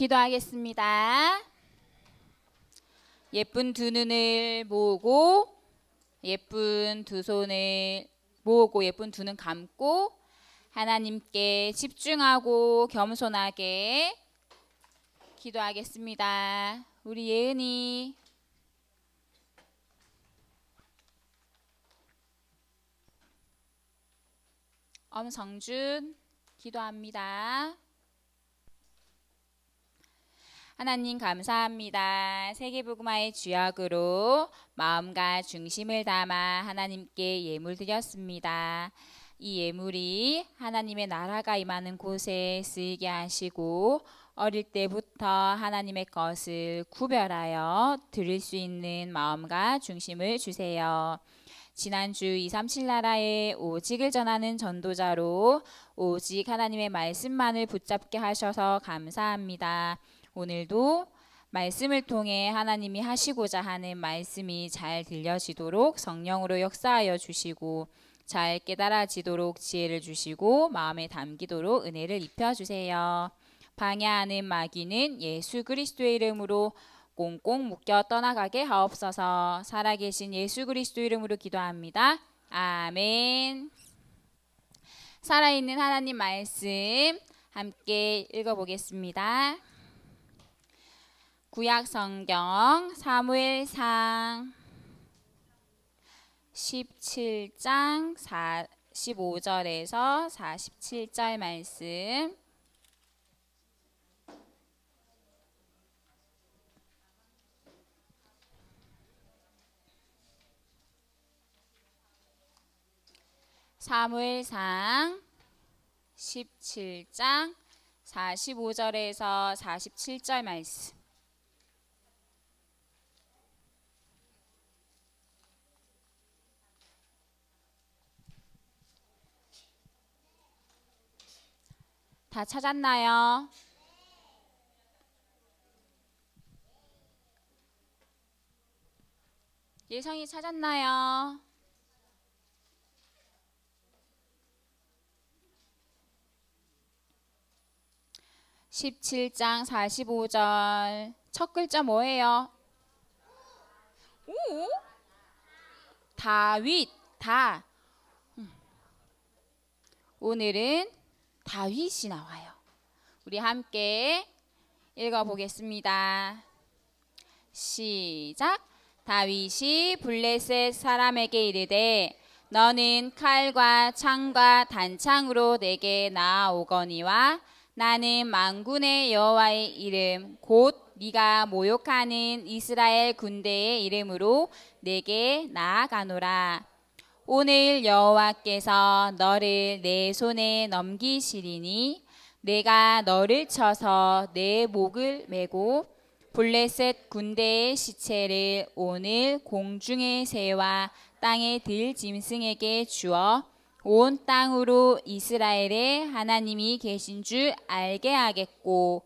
기도하겠습니다. 예쁜 두 눈을 모으고 예쁜 두 손을 모으고 예쁜 두 눈 감고 하나님께 집중하고 겸손하게 기도하겠습니다. 우리 예은이 엄성준 기도합니다. 하나님 감사합니다. 세계복음화의 주역으로 마음과 중심을 담아 하나님께 예물 드렸습니다. 이 예물이 하나님의 나라가 임하는 곳에 쓰이게 하시고 어릴 때부터 하나님의 것을 구별하여 드릴 수 있는 마음과 중심을 주세요. 지난주 237 나라의 오직을 전하는 전도자로 오직 하나님의 말씀만을 붙잡게 하셔서 감사합니다. 오늘도 말씀을 통해 하나님이 하시고자 하는 말씀이 잘 들려지도록 성령으로 역사하여 주시고 잘 깨달아지도록 지혜를 주시고 마음에 담기도록 은혜를 입혀주세요. 방해하는 마귀는 예수 그리스도의 이름으로 꽁꽁 묶여 떠나가게 하옵소서. 살아계신 예수 그리스도 이름으로 기도합니다. 아멘. 살아있는 하나님 말씀 함께 읽어보겠습니다. 구약 성경 사무엘상 17장 45절에서 47절 말씀. 사무엘상 17장 45절에서 47절 말씀. 다 찾았나요? 예성이 찾았나요? (17장 45절) 첫 글자 뭐예요? 오? 다윗. 오늘은 다윗이 나와요. 우리 함께 읽어보겠습니다. 시작. 다윗이 블레셋 사람에게 이르되 너는 칼과 창과 단창으로 내게 나아오거니와 나는 만군의 여호와의 이름 곧 네가 모욕하는 이스라엘 군대의 이름으로 내게 나아가노라. 오늘 여호와께서 너를 내 손에 넘기시리니 내가 너를 쳐서 내 목을 메고 블레셋 군대의 시체를 오늘 공중의 새와 땅의 들짐승에게 주어 온 땅으로 이스라엘의 하나님이 계신 줄 알게 하겠고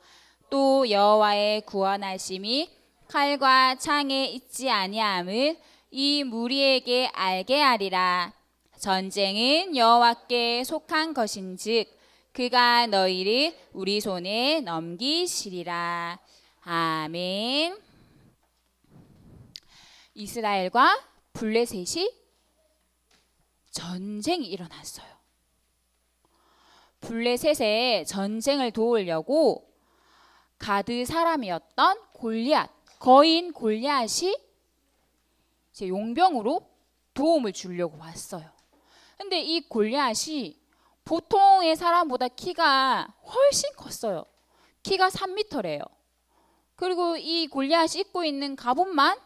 또 여호와의 구원하심이 칼과 창에 있지 아니함을 이 무리에게 알게 하리라. 전쟁은 여호와께 속한 것인즉 그가 너희를 우리 손에 넘기시리라. 아멘. 이스라엘과 블레셋이 전쟁이 일어났어요. 블레셋의 전쟁을 도우려고 가드 사람이었던 골리앗, 거인 골리앗이 이제 용병으로 도움을 주려고 왔어요. 근데 이 골리앗이 보통의 사람보다 키가 훨씬 컸어요. 키가 3m래요. 그리고 이 골리앗이 입고 있는 갑옷만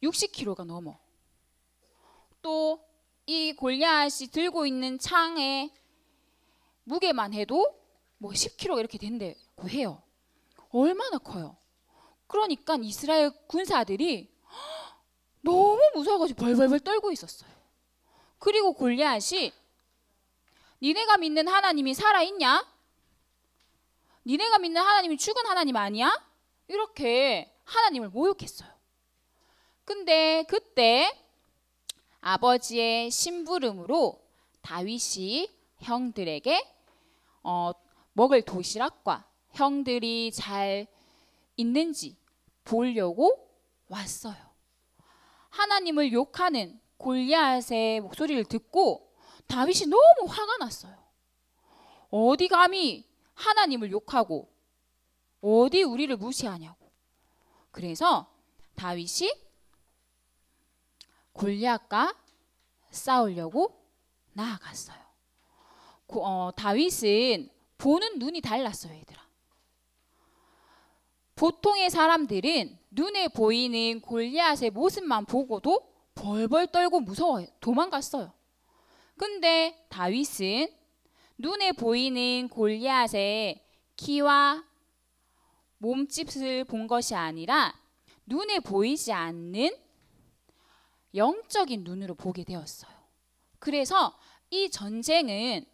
60kg가 넘어. 또 이 골리앗이 들고 있는 창의 무게만 해도 뭐 10kg 이렇게 된다고 해요. 얼마나 커요. 그러니까 이스라엘 군사들이 너무 무서워가지고 벌벌벌 떨고 있었어요. 그리고 골리앗이 니네가 믿는 하나님이 살아있냐? 니네가 믿는 하나님이 죽은 하나님 아니야? 이렇게 하나님을 모욕했어요. 근데 그때 아버지의 심부름으로 다윗이 형들에게 먹을 도시락과 형들이 잘 있는지 보려고 왔어요. 하나님을 욕하는 골리앗의 목소리를 듣고 다윗이 너무 화가 났어요. 어디 감히 하나님을 욕하고 어디 우리를 무시하냐고. 그래서 다윗이 골리앗과 싸우려고 나아갔어요. 다윗은 보는 눈이 달랐어요, 얘들아. 보통의 사람들은 눈에 보이는 골리앗의 모습만 보고도 벌벌 떨고 무서워요. 도망갔어요. 근데 다윗은 눈에 보이는 골리앗의 키와 몸집을 본 것이 아니라 눈에 보이지 않는 영적인 눈으로 보게 되었어요. 그래서 이 전쟁은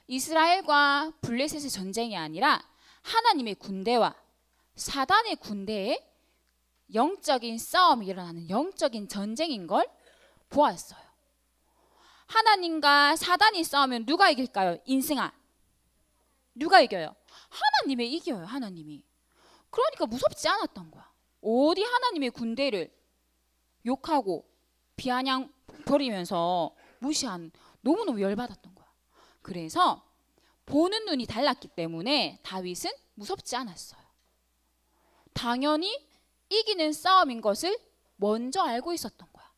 이스라엘과 블레셋의 전쟁이 아니라 하나님의 군대와 사단의 군대의 영적인 싸움이 일어나는 영적인 전쟁인 걸 보았어요. 하나님과 사단이 싸우면 누가 이길까요? 인생아, 누가 이겨요? 하나님이 이겨요. 하나님이. 그러니까 무섭지 않았던 거야. 어디 하나님의 군대를 욕하고 비아냥 버리면서 무시한, 너무너무 열받았던 거야. 그래서 보는 눈이 달랐기 때문에 다윗은 무섭지 않았어요. 당연히 이기는 싸움인 것을 먼저 알고 있었던 거야.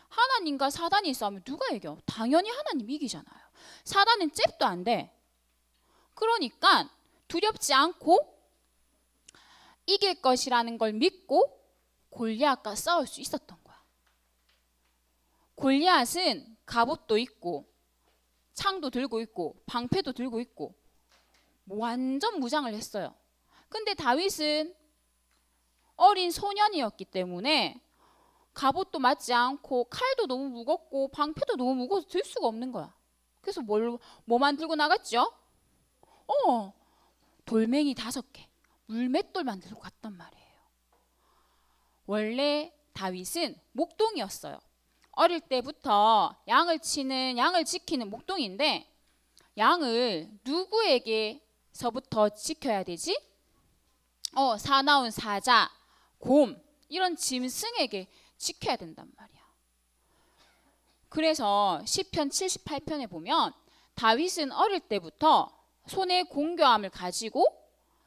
하나님과 사단이 싸우면 누가 이겨? 당연히 하나님이 이기잖아요. 사단은 잽도 안 돼. 그러니까 두렵지 않고 이길 것이라는 걸 믿고 골리앗과 싸울 수 있었던 거야. 골리앗은 갑옷도 있고 창도 들고 있고 방패도 들고 있고 완전 무장을 했어요. 근데 다윗은 어린 소년이었기 때문에 갑옷도 맞지 않고 칼도 너무 무겁고 방패도 너무 무거워서 들 수가 없는 거야. 그래서 뭐만 들고 나갔죠? 돌멩이 5개, 물맷돌만 들고 갔단 말이에요. 원래 다윗은 목동이었어요. 어릴 때부터 양을 지키는 목동인데, 양을 누구에게서부터 지켜야 되지? 사나운 사자, 곰, 이런 짐승에게 지켜야 된단 말이야. 그래서 시편 78편에 보면 다윗은 어릴 때부터 손에 공교함을 가지고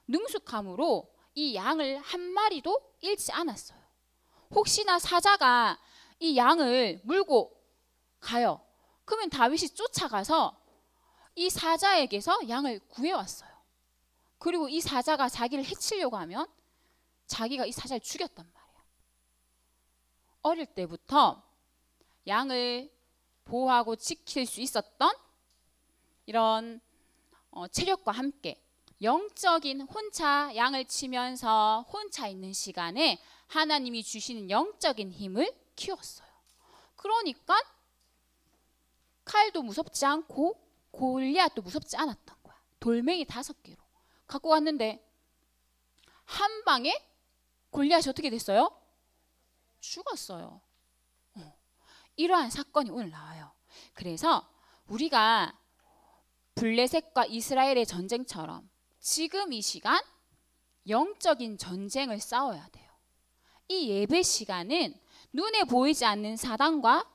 능숙함으로 이 양을 한 마리도 잃지 않았어요. 혹시나 사자가 이 양을 물고 가요. 그러면 다윗이 쫓아가서 이 사자에게서 양을 구해왔어요. 그리고 이 사자가 자기를 해치려고 하면 자기가 이 사자를 죽였단 말이야. 어릴 때부터 양을 보호하고 지킬 수 있었던 이런 체력과 함께 영적인 혼자 양을 치면서 혼자 있는 시간에 하나님이 주시는 영적인 힘을 키웠어요. 그러니까 칼도 무섭지 않고 골리앗도 무섭지 않았던 거야. 돌멩이 5개로 갖고 왔는데 한 방에 골리앗이 어떻게 됐어요? 죽었어요. 이러한 사건이 오늘 나와요. 그래서 우리가 블레셋과 이스라엘의 전쟁처럼 지금 이 시간 영적인 전쟁을 싸워야 돼요. 이 예배 시간은 눈에 보이지 않는 사단과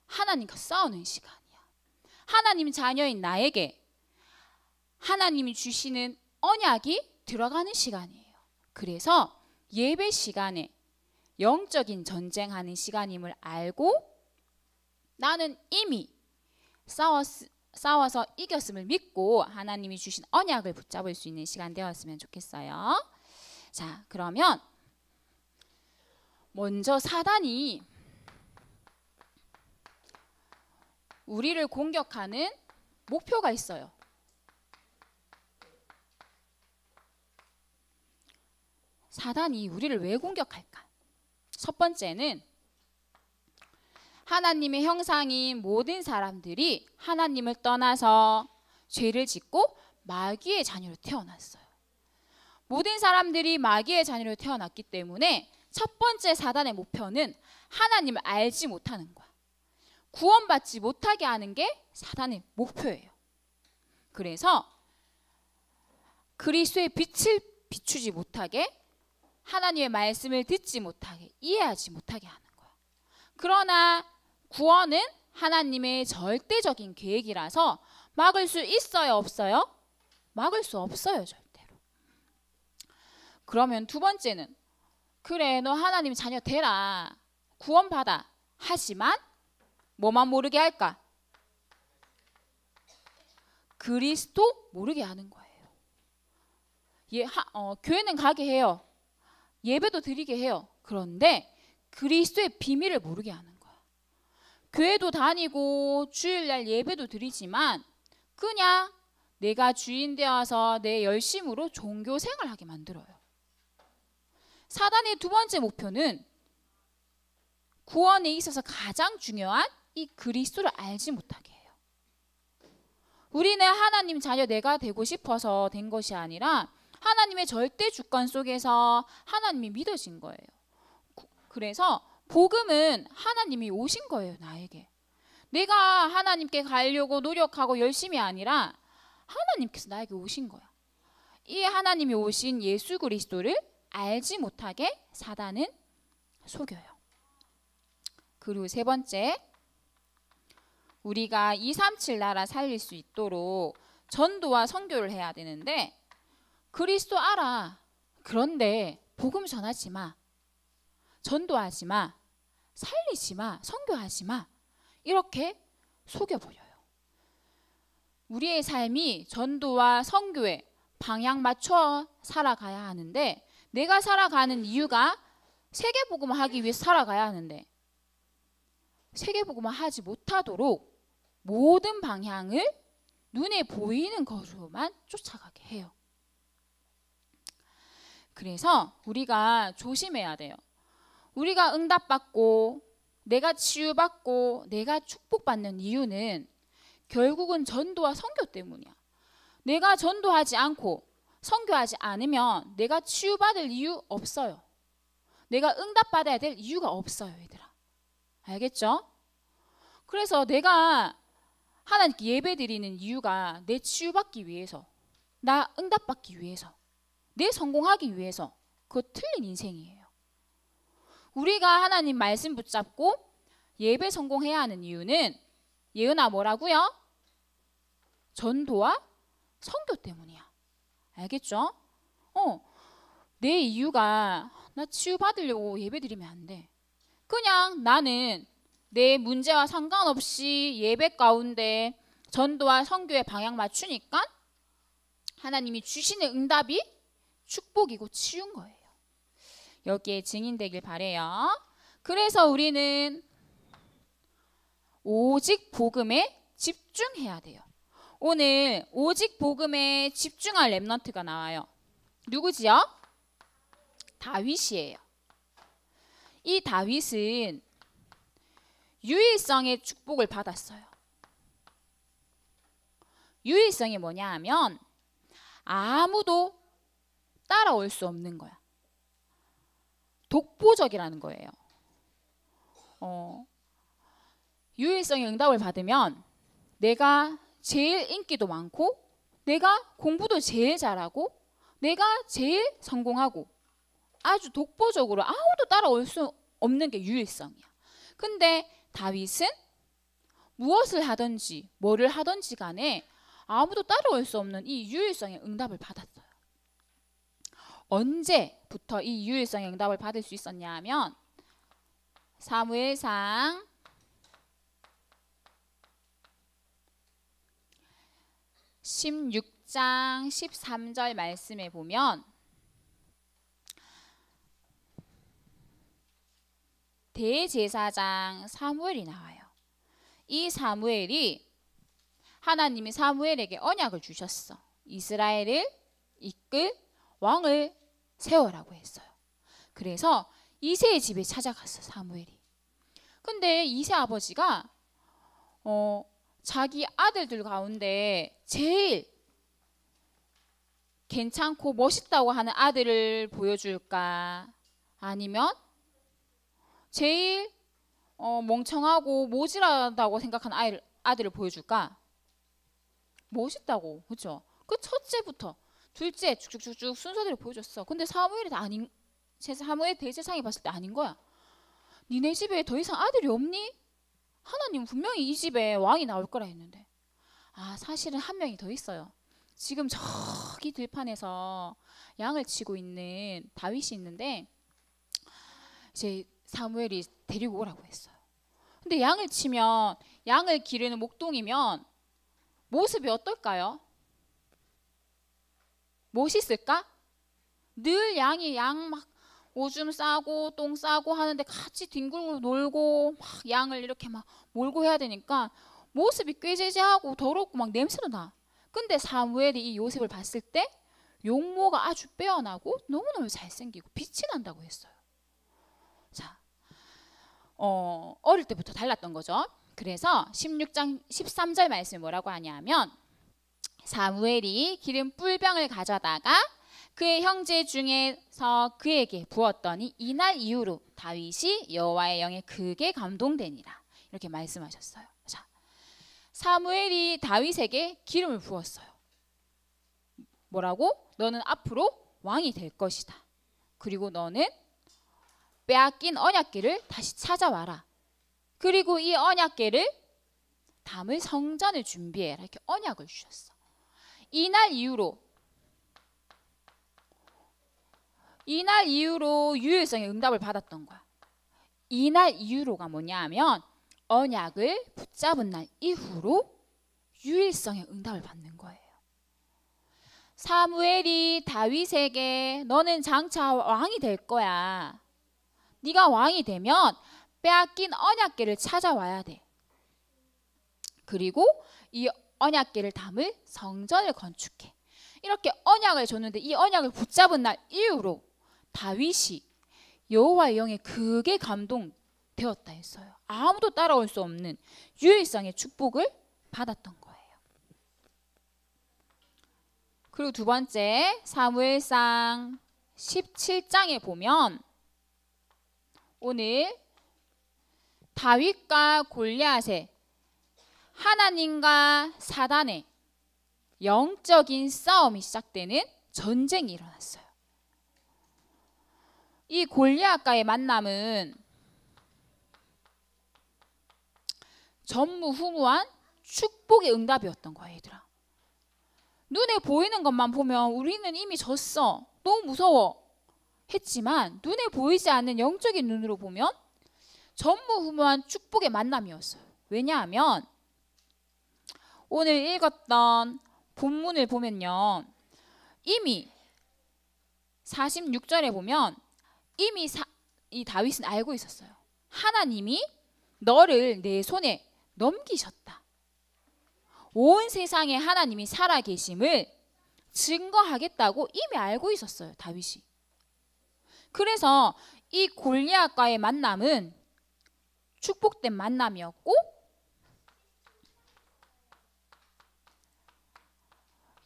하나님과 싸우는 시간이야. 하나님 자녀인 나에게 하나님이 주시는 언약이 들어가는 시간이에요. 그래서 예배 시간에 영적인 전쟁하는 시간임을 알고 나는 이미 싸워서 이겼음을 믿고 하나님이 주신 언약을 붙잡을 수 있는 시간 되었으면 좋겠어요. 자, 그러면 먼저 사단이 우리를 공격하는 목표가 있어요. 사단이 우리를 왜 공격할까? 첫 번째는 하나님의 형상인 모든 사람들이 하나님을 떠나서 죄를 짓고 마귀의 자녀로 태어났어요. 모든 사람들이 마귀의 자녀로 태어났기 때문에 첫 번째 사단의 목표는 하나님을 알지 못하는 거야. 구원받지 못하게 하는 게 사단의 목표예요. 그래서 그리스도의 빛을 비추지 못하게, 하나님의 말씀을 듣지 못하게, 이해하지 못하게 하는 거야. 그러나 구원은 하나님의 절대적인 계획이라서 막을 수 있어요, 없어요? 막을 수 없어요, 절대로. 그러면 두 번째는, 그래, 너 하나님 자녀 되라, 구원받아. 하지만 뭐만 모르게 할까? 그리스도 모르게 하는 거예요. 교회는 가게 해요. 예배도 드리게 해요. 그런데 그리스도의 비밀을 모르게 하는 거야. 교회도 다니고 주일날 예배도 드리지만 그냥 내가 주인 되어서 내 열심으로 종교 생활하게 만들어요. 사단의 두 번째 목표는 구원에 있어서 가장 중요한 이 그리스도를 알지 못하게 해요. 우리는 하나님 자녀 내가 되고 싶어서 된 것이 아니라 하나님의 절대 주권 속에서 하나님이 믿어진 거예요. 그래서 복음은 하나님이 오신 거예요, 나에게. 내가 하나님께 가려고 노력하고 열심이 아니라 하나님께서 나에게 오신 거야. 이 하나님이 오신 예수 그리스도를 알지 못하게 사단은 속여요. 그리고 세 번째, 우리가 237 나라 살릴 수 있도록 전도와 선교를 해야 되는데, 그리스도 알아. 그런데 복음 전하지 마. 전도하지 마. 살리지 마. 선교하지 마. 이렇게 속여버려요. 우리의 삶이 전도와 선교에 방향 맞춰 살아가야 하는데, 내가 살아가는 이유가 세계복음을 하기 위해서 살아가야 하는데 세계복음을 하지 못하도록 모든 방향을 눈에 보이는 거로만 쫓아가게 해요. 그래서 우리가 조심해야 돼요. 우리가 응답받고 내가 치유받고 내가 축복받는 이유는 결국은 전도와 선교 때문이야. 내가 전도하지 않고 선교하지 않으면 내가 치유받을 이유 없어요. 내가 응답받아야 될 이유가 없어요, 얘들아. 알겠죠? 그래서 내가 하나님께 예배드리는 이유가 내 치유받기 위해서, 나 응답받기 위해서, 내 성공하기 위해서, 그거 틀린 인생이에요. 우리가 하나님 말씀 붙잡고 예배 성공해야 하는 이유는, 예은아 뭐라고요? 전도와 선교 때문이야. 알겠죠? 내 이유가 나 치유받으려고 예배드리면 안 돼. 그냥 나는 내 문제와 상관없이 예배 가운데 전도와 선교의 방향 맞추니까 하나님이 주시는 응답이 축복이고 치유인 거예요. 여기에 증인되길 바래요. 그래서 우리는 오직 복음에 집중해야 돼요. 오늘 오직 복음에 집중할 렘넌트가 나와요. 누구지요? 다윗이에요. 이 다윗은 유일성의 축복을 받았어요. 유일성이 뭐냐 하면 아무도 따라올 수 없는 거야. 독보적이라는 거예요. 유일성의 응답을 받으면 내가 제일 인기도 많고, 내가 공부도 제일 잘하고, 내가 제일 성공하고, 아주 독보적으로 아무도 따라올 수 없는 게 유일성이야. 근데 다윗은 무엇을 하든지 뭐를 하든지 간에 아무도 따라올 수 없는 이 유일성의 응답을 받았어요. 언제부터 이 유일성의 응답을 받을 수 있었냐 하면 사무엘상 16장 13절 말씀에 보면 대제사장 사무엘이 나와요. 이 사무엘이 하나님이 사무엘에게 언약을 주셨어. 이스라엘을 이끌 왕을 세워라고 했어요. 그래서 이새의 집에 찾아갔어, 사무엘이. 근데 이새 아버지가 자기 아들들 가운데 제일 괜찮고 멋있다고 하는 아들을 보여줄까? 아니면 제일 멍청하고 모질하다고 생각하는 아들을 보여줄까? 멋있다고, 그렇죠? 그 첫째부터 둘째 쭉쭉쭉쭉 순서대로 보여줬어. 근데 사무엘 대제사장이 봤을 때 아닌 거야. 니네 집에 더 이상 아들이 없니? 하나님 분명히 이 집에 왕이 나올 거라 했는데. 아, 사실은 한 명이 더 있어요. 지금 저기 들판에서 양을 치고 있는 다윗이 있는데 이제 사무엘이 데리고 오라고 했어요. 근데 양을 치면, 양을 기르는 목동이면 모습이 어떨까요? 멋있을까? 늘 양이 양 막 오줌 싸고 똥 싸고 하는데 같이 뒹굴고 놀고 막 양을 이렇게 막 몰고 해야 되니까 모습이 꾀죄죄하고 더럽고 막 냄새도 나. 근데 사무엘이 이 요셉을 봤을 때 용모가 아주 빼어나고 너무너무 잘생기고 빛이 난다고 했어요. 자, 어릴 때부터 달랐던 거죠. 그래서 16장 13절 말씀이 뭐라고 하냐면 사무엘이 기름 뿔병을 가져다가 그의 형제 중에서 그에게 부었더니 이날 이후로 다윗이 여호와의 영에 크게 감동되니라. 이렇게 말씀하셨어요. 자, 사무엘이 다윗에게 기름을 부었어요. 뭐라고? 너는 앞으로 왕이 될 것이다. 그리고 너는 빼앗긴 언약궤를 다시 찾아와라. 그리고 이 언약궤를 담을 성전을 준비해라. 이렇게 언약을 주셨어. 이날 이후로 유일성의 응답을 받았던 거야. 이날 이후로가 뭐냐 하면 언약을 붙잡은 날 이후로 유일성의 응답을 받는 거예요. 사무엘이 다윗에게 너는 장차 왕이 될 거야. 네가 왕이 되면 빼앗긴 언약궤를 찾아와야 돼. 그리고 이 언약궤를 담을 성전을 건축해. 이렇게 언약을 줬는데 이 언약을 붙잡은 날 이후로 다윗이 여호와의 영에 크게 감동되었다 했어요. 아무도 따라올 수 없는 유일성의 축복을 받았던 거예요. 그리고 두 번째 사무엘상 17장에 보면 오늘 다윗과 골리앗의 하나님과 사단의 영적인 싸움이 시작되는 전쟁이 일어났어요. 이 골리앗과의 만남은 전무후무한 축복의 응답이었던 거야, 얘들아. 눈에 보이는 것만 보면 우리는 이미 졌어. 너무 무서워. 했지만 눈에 보이지 않는 영적인 눈으로 보면 전무후무한 축복의 만남이었어요. 왜냐하면 오늘 읽었던 본문을 보면요. 이미 46절에 보면 이미 이 다윗은 알고 있었어요. 하나님이 너를 내 손에 넘기셨다. 온 세상에 하나님이 살아계심을 증거하겠다고 이미 알고 있었어요. 다윗이. 그래서 이 골리앗과의 만남은 축복된 만남이었고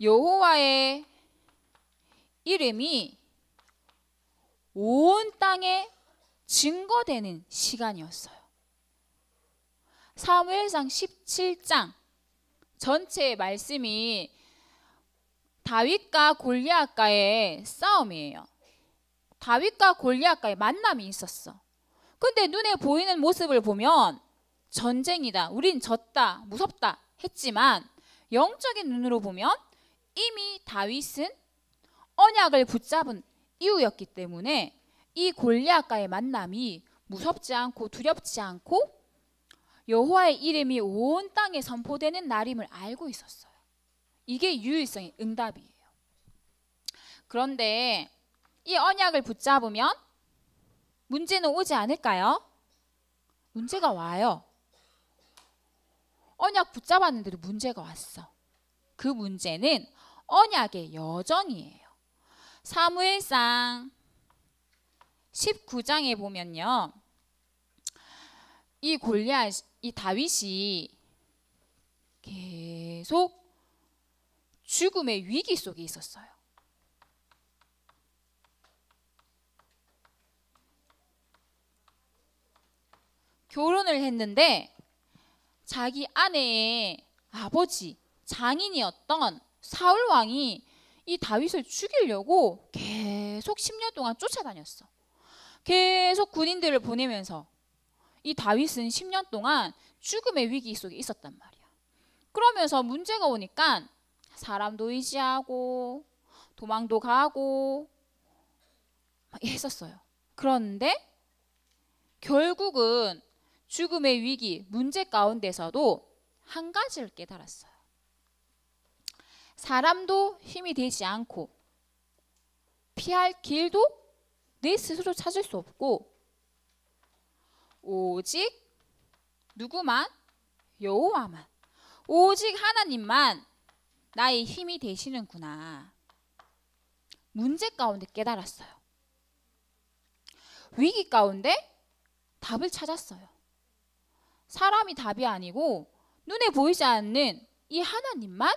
여호와의 이름이 온 땅에 증거되는 시간이었어요. 사무엘상 17장 전체의 말씀이 다윗과 골리앗과의 싸움이에요. 다윗과 골리앗과의 만남이 있었어. 근데 눈에 보이는 모습을 보면 전쟁이다, 우린 졌다, 무섭다 했지만 영적인 눈으로 보면 이미 다윗은 언약을 붙잡은 이후였기 때문에 이 골리앗과의 만남이 무섭지 않고 두렵지 않고 여호와의 이름이 온 땅에 선포되는 날임을 알고 있었어요. 이게 유일성의 응답이에요. 그런데 이 언약을 붙잡으면 문제는 오지 않을까요? 문제가 와요. 언약 붙잡았는데도 문제가 왔어. 그 문제는 언약의 여정이에요. 사무엘상 19장에 보면요. 이 다윗이 계속 죽음의 위기 속에 있었어요. 결혼을 했는데 자기 아내의 아버지, 장인이었던 사울 왕이 이 다윗을 죽이려고 계속 10년 동안 쫓아다녔어. 계속 군인들을 보내면서 이 다윗은 10년 동안 죽음의 위기 속에 있었단 말이야. 그러면서 문제가 오니까 사람도 의지하고 도망도 가고 막 했었어요. 그런데 결국은 죽음의 위기, 문제 가운데서도 한 가지를 깨달았어요. 사람도 힘이 되지 않고 피할 길도 내 스스로 찾을 수 없고 오직 누구만? 여호와만, 오직 하나님만 나의 힘이 되시는구나. 문제 가운데 깨달았어요. 위기 가운데 답을 찾았어요. 사람이 답이 아니고 눈에 보이지 않는 이 하나님만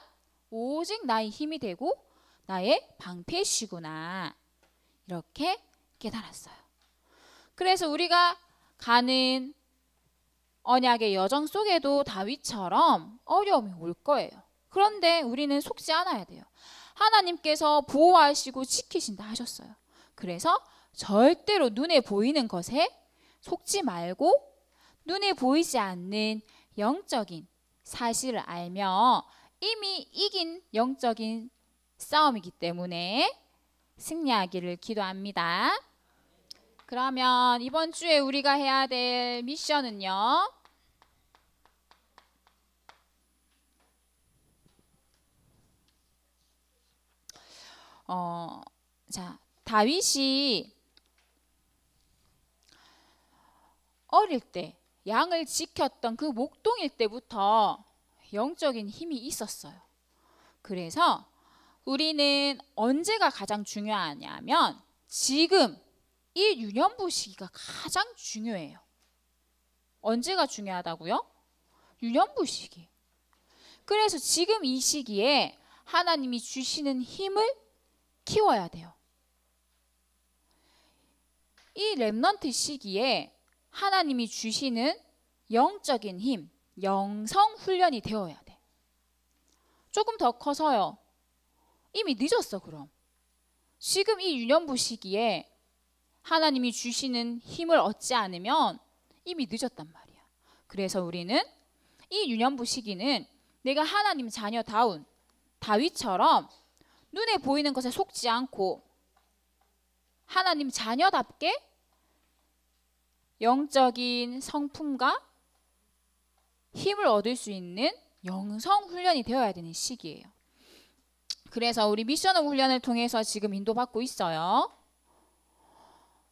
오직 나의 힘이 되고 나의 방패시구나. 이렇게 깨달았어요. 그래서 우리가 가는 언약의 여정 속에도 다윗처럼 어려움이 올 거예요. 그런데 우리는 속지 않아야 돼요. 하나님께서 보호하시고 지키신다 하셨어요. 그래서 절대로 눈에 보이는 것에 속지 말고 눈에 보이지 않는 영적인 사실을 알며 이미 이긴 영적인 싸움이기 때문에 승리하기를 기도합니다. 그러면 이번 주에 우리가 해야 될 미션은요. 다윗이 어릴 때 양을 지켰던 그 목동일 때부터 영적인 힘이 있었어요. 그래서 우리는 언제가 가장 중요하냐면 지금 이 유년부 시기가 가장 중요해요. 언제가 중요하다고요? 유년부 시기. 그래서 지금 이 시기에 하나님이 주시는 힘을 키워야 돼요. 이 렘넌트 시기에 하나님이 주시는 영적인 힘, 영성 훈련이 되어야 돼. 조금 더 커서요. 이미 늦었어 그럼. 지금 이 유년부 시기에 하나님이 주시는 힘을 얻지 않으면 이미 늦었단 말이야. 그래서 우리는 이 유년부 시기는 내가 하나님 자녀다운 다윗처럼 눈에 보이는 것에 속지 않고 하나님 자녀답게 영적인 성품과 힘을 얻을 수 있는 영성 훈련이 되어야 되는 시기예요. 그래서 우리 미션 훈련을 통해서 지금 인도받고 있어요.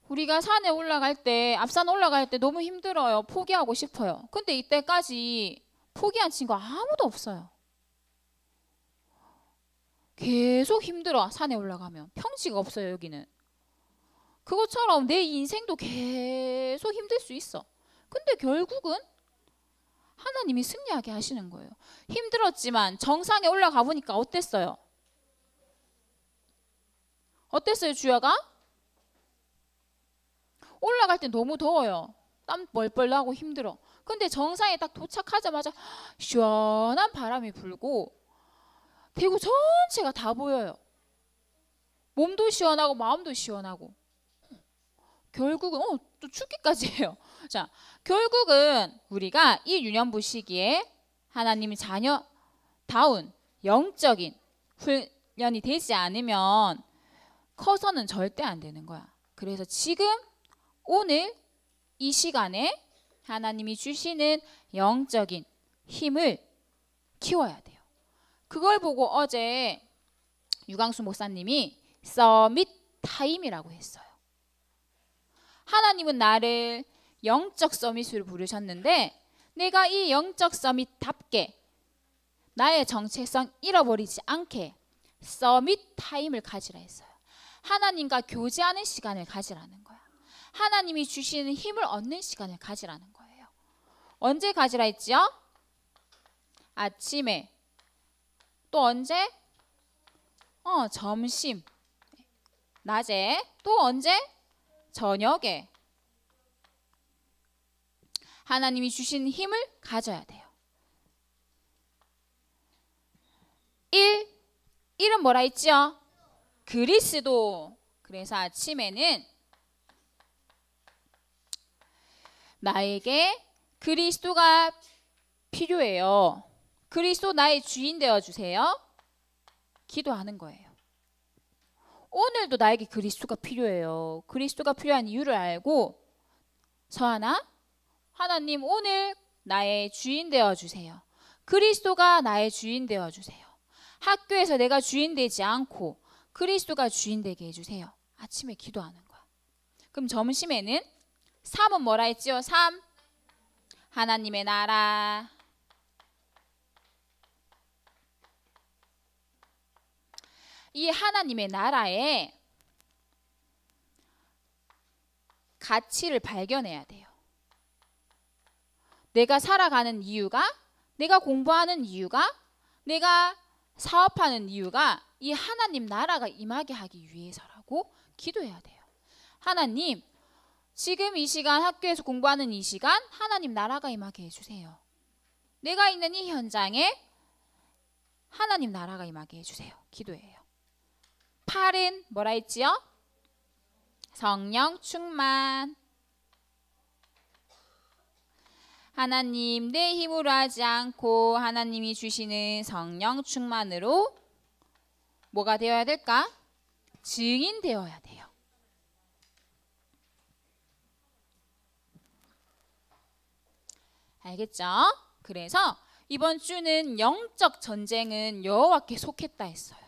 우리가 산에 올라갈 때, 앞산 올라갈 때 너무 힘들어요. 포기하고 싶어요. 근데 이때까지 포기한 친구 아무도 없어요. 계속 힘들어. 산에 올라가면 평지가 없어요. 여기는. 그것처럼 내 인생도 계속 힘들 수 있어. 근데 결국은 하나님이 승리하게 하시는 거예요. 힘들었지만 정상에 올라가 보니까 어땠어요? 어땠어요, 주야가? 올라갈 때 너무 더워요. 땀 뻘뻘 나고 힘들어. 근데 정상에 딱 도착하자마자 시원한 바람이 불고 대구 전체가 다 보여요. 몸도 시원하고 마음도 시원하고. 결국은 또 춥기까지 해요. 자, 결국은 우리가 이 유년부 시기에 하나님의 자녀다운 영적인 훈련이 되지 않으면 커서는 절대 안 되는 거야. 그래서 지금 오늘 이 시간에 하나님이 주시는 영적인 힘을 키워야 돼요. 그걸 보고 어제 유광수 목사님이 서밋 타임이라고 했어요. 하나님은 나를 영적 서밋으로 부르셨는데 내가 이 영적 서밋답게 나의 정체성 잃어버리지 않게 서밋 타임을 가지라 했어요. 하나님과 교제하는 시간을 가지라는 거야. 하나님이 주시는 힘을 얻는 시간을 가지라는 거예요. 언제 가지라 했지요? 아침에. 또 언제? 점심. 낮에. 또 언제? 저녁에. 하나님이 주신 힘을 가져야 돼요. 1은 뭐라 했지요? 그리스도. 그래서 아침에는 나에게 그리스도가 필요해요. 그리스도 나의 주인 되어주세요. 기도하는 거예요. 오늘도 나에게 그리스도가 필요해요. 그리스도가 필요한 이유를 알고 서하나, 하나님 오늘 나의 주인 되어주세요. 그리스도가 나의 주인 되어주세요. 학교에서 내가 주인 되지 않고 그리스도가 주인 되게 해주세요. 아침에 기도하는 거야. 그럼 점심에는 3은 뭐라 했지요? 3. 하나님의 나라. 이 하나님의 나라에 가치를 발견해야 돼요. 내가 살아가는 이유가, 내가 공부하는 이유가, 내가 사업하는 이유가 이 하나님 나라가 임하게 하기 위해서라고 기도해야 돼요. 하나님, 지금 이 시간 학교에서 공부하는 이 시간 하나님 나라가 임하게 해주세요. 내가 있는 이 현장에 하나님 나라가 임하게 해주세요. 기도해요. 8은 뭐라 했지요? 성령 충만. 하나님 내 힘으로 하지 않고 하나님이 주시는 성령 충만으로 뭐가 되어야 될까? 증인 되어야 돼요. 알겠죠? 그래서 이번 주는 영적 전쟁은 여호와께 속했다 했어요.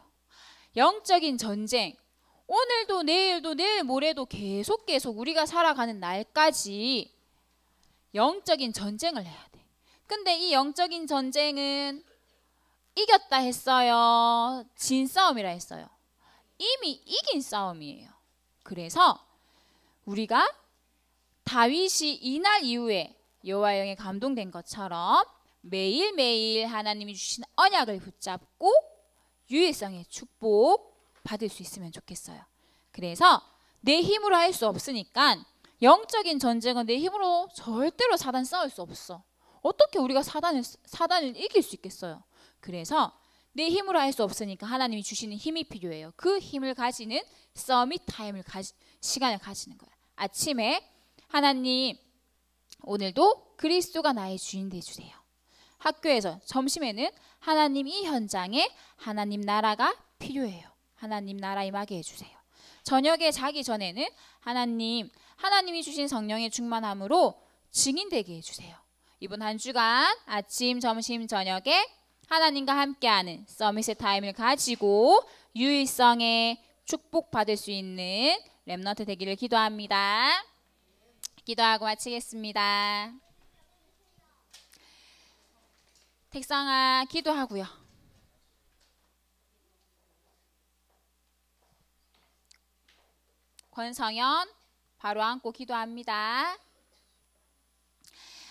영적인 전쟁. 오늘도 내일도 내일 모레도 계속 우리가 살아가는 날까지 영적인 전쟁을 해야 돼. 근데 이 영적인 전쟁은 이겼다 했어요? 진 싸움이라 했어요? 이미 이긴 싸움이에요. 그래서 우리가 다윗이 이날 이후에 여호와의 영에 감동된 것처럼 매일매일 하나님이 주신 언약을 붙잡고 유일성의 축복 받을 수 있으면 좋겠어요. 그래서 내 힘으로 할 수 없으니까 영적인 전쟁은 내 힘으로 절대로 사단 싸울 수 없어. 어떻게 우리가 사단을 이길 수 있겠어요? 그래서 내 힘으로 할 수 없으니까 하나님이 주시는 힘이 필요해요. 그 힘을 가지는 서밋 타임을 시간을 가지는 거예요. 아침에 하나님 오늘도 그리스도가 나의 주인 되주세요. 학교에서 점심에는 하나님 이 현장에 하나님 나라가 필요해요. 하나님 나라 임하게 해주세요. 저녁에 자기 전에는 하나님이 주신 성령의 충만함으로 증인되게 해주세요. 이번 한 주간 아침, 점심, 저녁에 하나님과 함께하는 서밋의 타임을 가지고 유일성의 축복받을 수 있는 렘넌트 되기를 기도합니다. 기도하고 마치겠습니다. 택상아 기도하고요. 권성현 바로 앉고 기도합니다.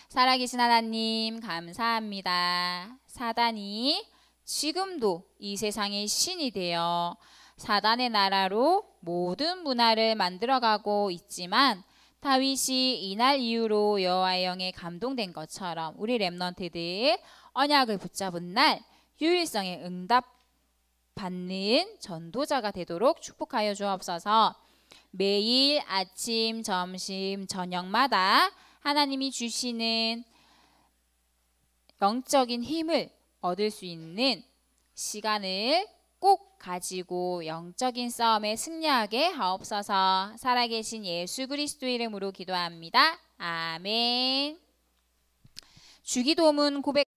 살아계신 하나님 감사합니다. 사단이 지금도 이 세상의 신이 되어 사단의 나라로 모든 문화를 만들어가고 있지만 다윗이 이날 이후로 여호와의 영에 감동된 것처럼 우리 렘넌트들 언약을 붙잡은 날 유일성의 응답 받는 전도자가 되도록 축복하여 주옵소서. 매일 아침, 점심, 저녁마다 하나님이 주시는 영적인 힘을 얻을 수 있는 시간을 꼭 가지고 영적인 싸움에 승리하게 하옵소서. 살아계신 예수 그리스도 이름으로 기도합니다. 아멘. 주기도문 고백